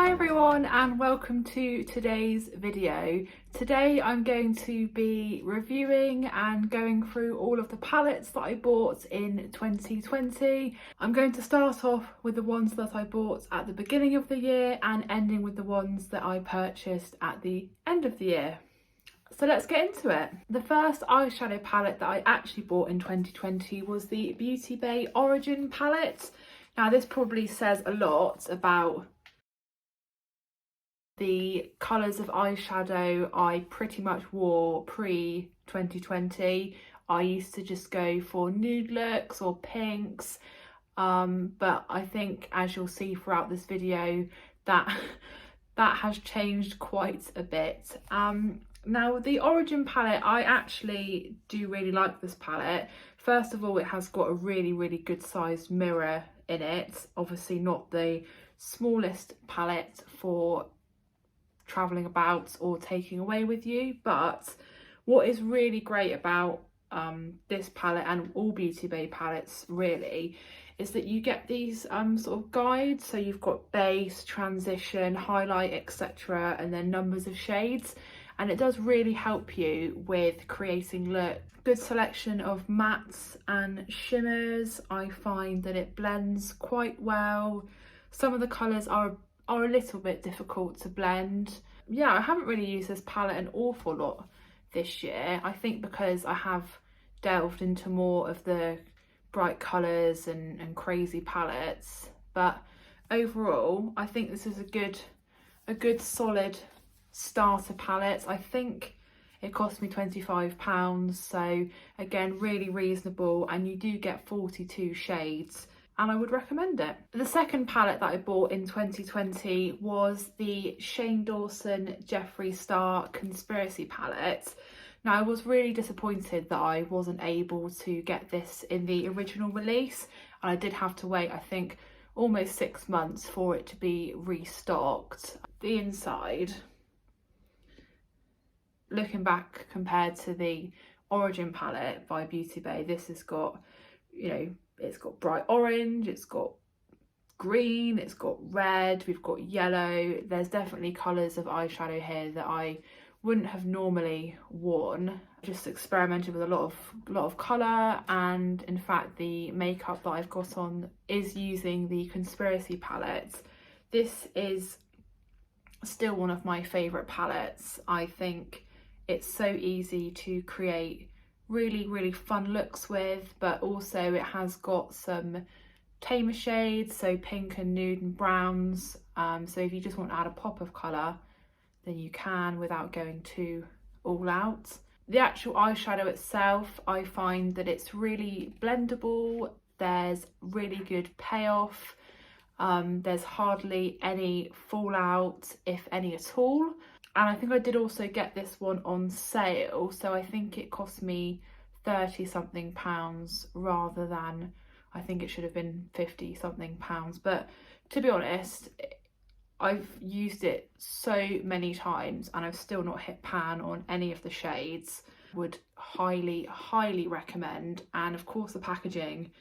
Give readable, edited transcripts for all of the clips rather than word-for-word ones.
Hi everyone and welcome to today's video. Today I'm going to be reviewing and going through all of the palettes that I bought in 2020. I'm going to start off with the ones that I bought at the beginning of the year and ending with the ones that I purchased at the end of the year. So let's get into it. The first eyeshadow palette that I actually bought in 2020 was the Beauty Bay Origin palette. Now this probably says a lot about the colours of eyeshadow I pretty much wore pre-2020. I used to just go for nude looks or pinks, but I think, as you'll see throughout this video, that has changed quite a bit. Now the Origin palette, I actually do really like this palette. First of all, it has got a really good sized mirror in it. Obviously not the smallest palette for traveling about or taking away with you, but what is really great about this palette and all Beauty Bay palettes really is that you get these sort of guides. So you've got base, transition, highlight, etc., and then numbers of shades, and it does really help you with creating look. Good selection of mattes and shimmers. I find that it blends quite well. Some of the colours are a little bit difficult to blend. Yeah, I haven't really used this palette an awful lot this year. I think because I have delved into more of the bright colours and crazy palettes, but overall I think this is a good solid starter palette. I think it cost me £25, so again really reasonable, and you do get 42 shades. And I would recommend it. The second palette that I bought in 2020 was the Shane Dawson Jeffree Star Conspiracy palette. Now I was really disappointed that I wasn't able to get this in the original release, and I did have to wait, I think, almost 6 months for it to be restocked. The inside, looking back compared to the Origin palette by Beauty Bay, this has got, you know, it's got bright orange, it's got green, it's got red, we've got yellow. There's definitely colours of eyeshadow here that I wouldn't have normally worn. Just experimented with a lot of colour, and in fact the makeup that I've got on is using the Conspiracy palette. This is still one of my favourite palettes. I think it's so easy to create really fun looks with, but also it has got some tamer shades, so pink and nude and browns, so if you just want to add a pop of colour then you can without going too all out. The actual eyeshadow itself, I find that it's really blendable, there's really good payoff, there's hardly any fallout, if any at all. And I think I did also get this one on sale, so I think it cost me 30 something pounds rather than, I think it should have been 50 something pounds. But to be honest, I've used it so many times and I've still not hit pan on any of the shades. Would highly recommend. And of course the packaging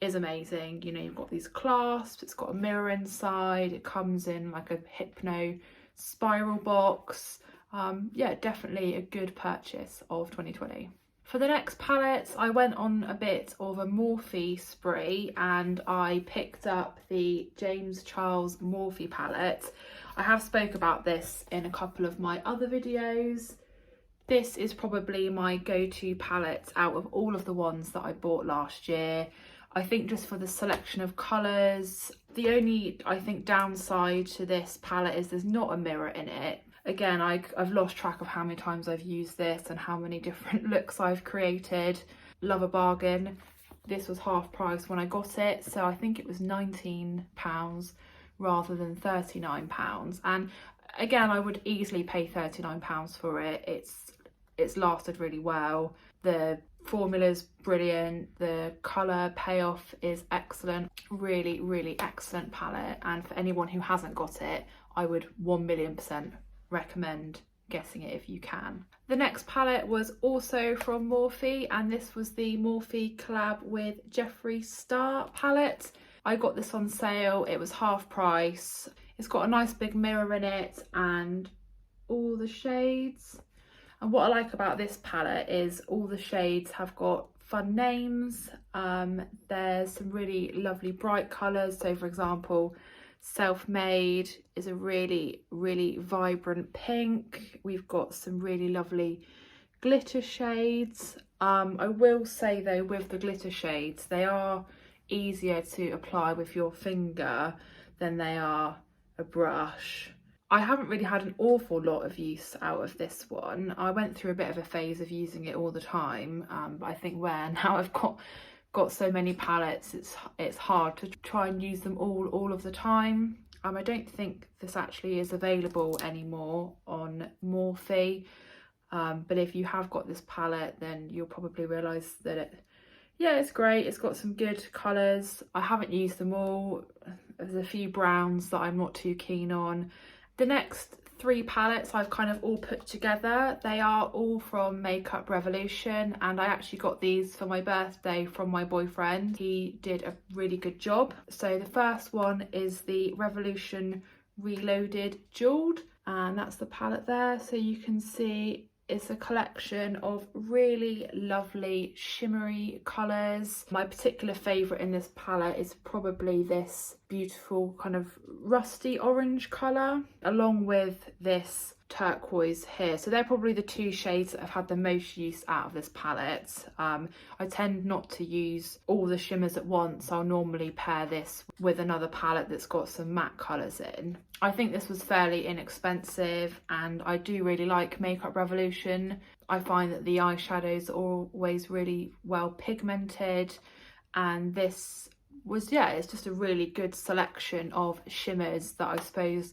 is amazing. You know, you've got these clasps, it's got a mirror inside, it comes in like a Hypno spiral box. Yeah, definitely a good purchase of 2020. For the next palette, I went on a bit of a Morphe spree and I picked up the James Charles Morphe palette. I have spoke about this in a couple of my other videos. This is probably my go-to palette out of all of the ones that I bought last year. I think just for the selection of colours. The only, I think, downside to this palette is there's not a mirror in it. Again, I've lost track of how many times I've used this and how many different looks I've created. Love a bargain. This was half price when I got it, so I think it was £19 rather than £39. And again, I would easily pay £39 for it. It's lasted really well. The formula's brilliant, the colour payoff is excellent. Really excellent palette, and for anyone who hasn't got it, I would 1,000,000% recommend getting it if you can. The next palette was also from Morphe, and this was the Morphe collab with Jeffree Star palette. I got this on sale, it was half price. It's got a nice big mirror in it and all the shades. And what I like about this palette is all the shades have got fun names. There's some really lovely bright colours. So for example, Self-Made is a really, really vibrant pink. We've got some really lovely glitter shades. I will say though, with the glitter shades, they are easier to apply with your finger than they are a brush. I haven't really had an awful lot of use out of this one. I went through a bit of a phase of using it all the time, but I think where now I've got so many palettes, it's hard to try and use them all of the time. I don't think this actually is available anymore on Morphe, but if you have got this palette, then you'll probably realise that it's great. It's got some good colours. I haven't used them all. There's a few browns that I'm not too keen on. The next 3 palettes I've kind of all put together. They are all from Makeup Revolution, and I actually got these for my birthday from my boyfriend. He did a really good job. So the first one is the Revolution Reloaded Jeweled, and that's the palette there. So you can see it's a collection of really lovely shimmery colours. My particular favourite in this palette is probably this beautiful kind of rusty orange colour, along with this turquoise here. So they're probably the 2 shades that have had the most use out of this palette. I tend not to use all the shimmers at once. I'll normally pair this with another palette that's got some matte colours in. I think this was fairly inexpensive, and I do really like Makeup Revolution. I find that the eyeshadows are always really well pigmented, and this was, it's just a really good selection of shimmers that I suppose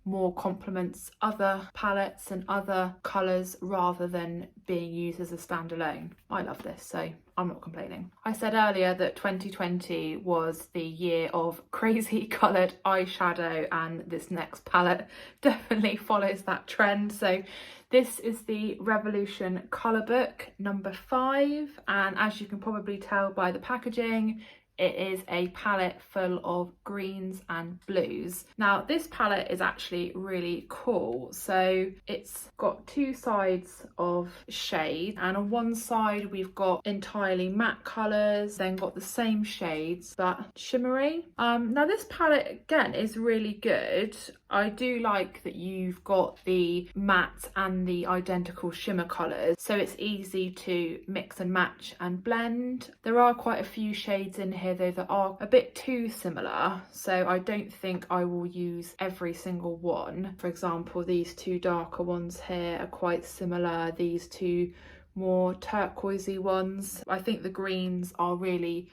more complements other palettes and other colours rather than being used as a standalone. I love this, so I'm not complaining. I said earlier that 2020 was the year of crazy coloured eyeshadow, and this next palette definitely follows that trend. So this is the Revolution Colour Book number 5, and as you can probably tell by the packaging, it is a palette full of greens and blues. Now this palette is actually really cool. So it's got 2 sides of shade, and on one side we've got entirely matte colours, then got the same shades but shimmery. Now this palette again is really good. I do like that you've got the matte and the identical shimmer colours, so it's easy to mix and match and blend. There are quite a few shades in here though that are a bit too similar, so I don't think I will use every single one. For example, these 2 darker ones here are quite similar, these 2 more turquoisey ones. I think the greens are really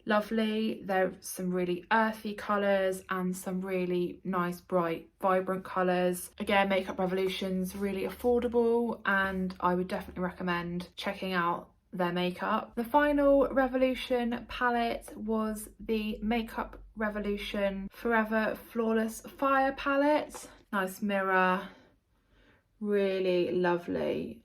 lovely. There's some really earthy colours and some really nice bright vibrant colours. Again, Makeup Revolution's really affordable, and I would definitely recommend checking out their makeup. The final Revolution palette was the Makeup Revolution Forever Flawless Fire palette. Nice mirror, really lovely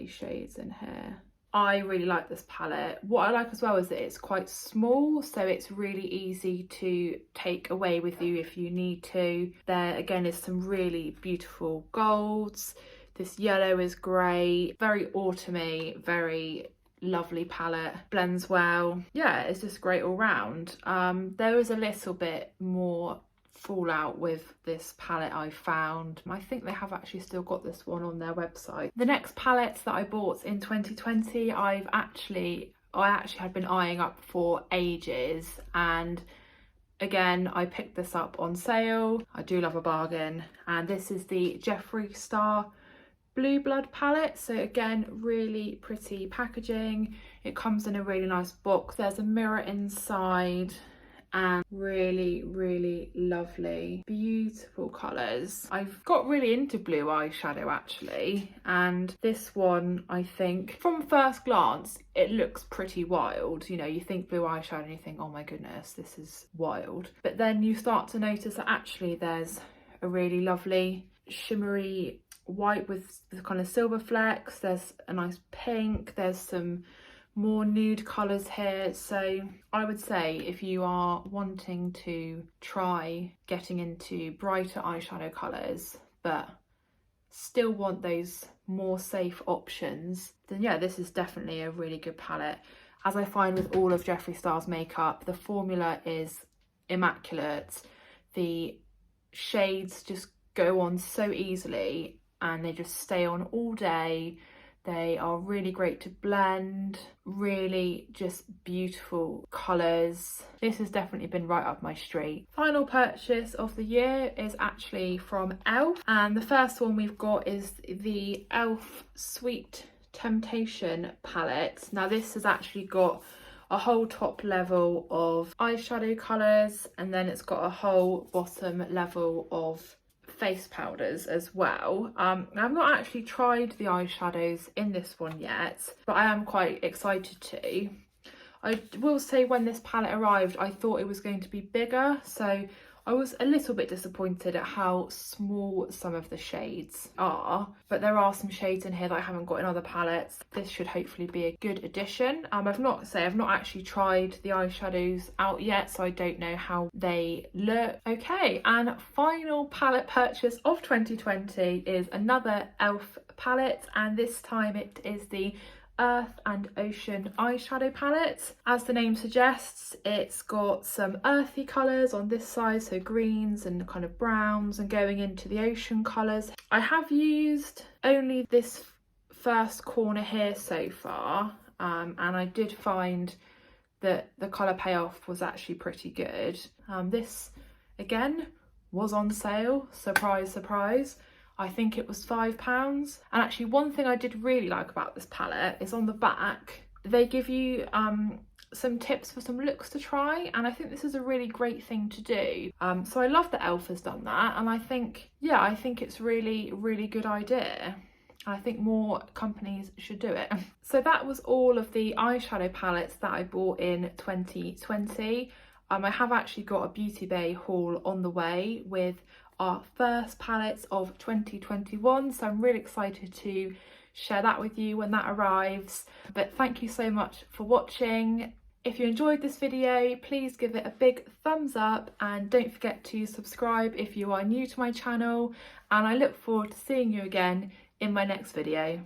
shades in here. I really like this palette. What I like as well is that it's quite small, so it's really easy to take away with you if you need to. There again is some really beautiful golds. This yellow is great, very autumny, very lovely palette, blends well. It's just great all round. There was a little bit more fallout with this palette I found. I think they have actually still got this one on their website. The next palettes that I bought in 2020 I actually had been eyeing up for ages, and again I picked this up on sale. I do love a bargain, and this is the Jeffree Star Blue Blood palette. So again, really pretty packaging. It comes in a really nice box. There's a mirror inside, and really lovely, beautiful colours. I've got really into blue eyeshadow actually, and this one, I think from first glance it looks pretty wild. You know, you think blue eyeshadow and you think, oh my goodness, this is wild, but then you start to notice that actually there's a really lovely shimmery white with the kind of silver flecks. There's a nice pink, there's some more nude colours here. So I would say if you are wanting to try getting into brighter eyeshadow colours but still want those more safe options, then yeah, this is definitely a really good palette. As I find with all of Jeffree Star's makeup, the formula is immaculate. The shades just go on so easily and they just stay on all day. They are really great to blend, really just beautiful colours. This has definitely been right up my street. Final purchase of the year is actually from e.l.f. and the first one we've got is the e.l.f. Sweet Temptation palette. Now this has actually got a whole top level of eyeshadow colours and then it's got a whole bottom level of face powders as well. I've not actually tried the eyeshadows in this one yet, but I am quite excited to. I will say when this palette arrived, I thought it was going to be bigger, so I was a little bit disappointed at how small some of the shades are, but there are some shades in here that I haven't got in other palettes. This should hopefully be a good addition. I've not actually tried the eyeshadows out yet, so I don't know how they look. Okay, and final palette purchase of 2020 is another e.l.f. palette, and this time it is the Earth and Ocean eyeshadow palette. As the name suggests, it's got some earthy colours on this side, so greens and kind of browns, and going into the ocean colours. I have used only this first corner here so far, and I did find that the colour payoff was actually pretty good. This again was on sale, surprise surprise. I think it was £5. And actually one thing I did really like about this palette is on the back, they give you some tips for some looks to try, and I think this is a really great thing to do. So I love that e.l.f. has done that, and I think it's really good idea. I think more companies should do it. So that was all of the eyeshadow palettes that I bought in 2020. I have actually got a Beauty Bay haul on the way with our first palettes of 2021, so I'm really excited to share that with you when that arrives. But thank you so much for watching. If you enjoyed this video, please give it a big thumbs up and don't forget to subscribe if you are new to my channel, and I look forward to seeing you again in my next video.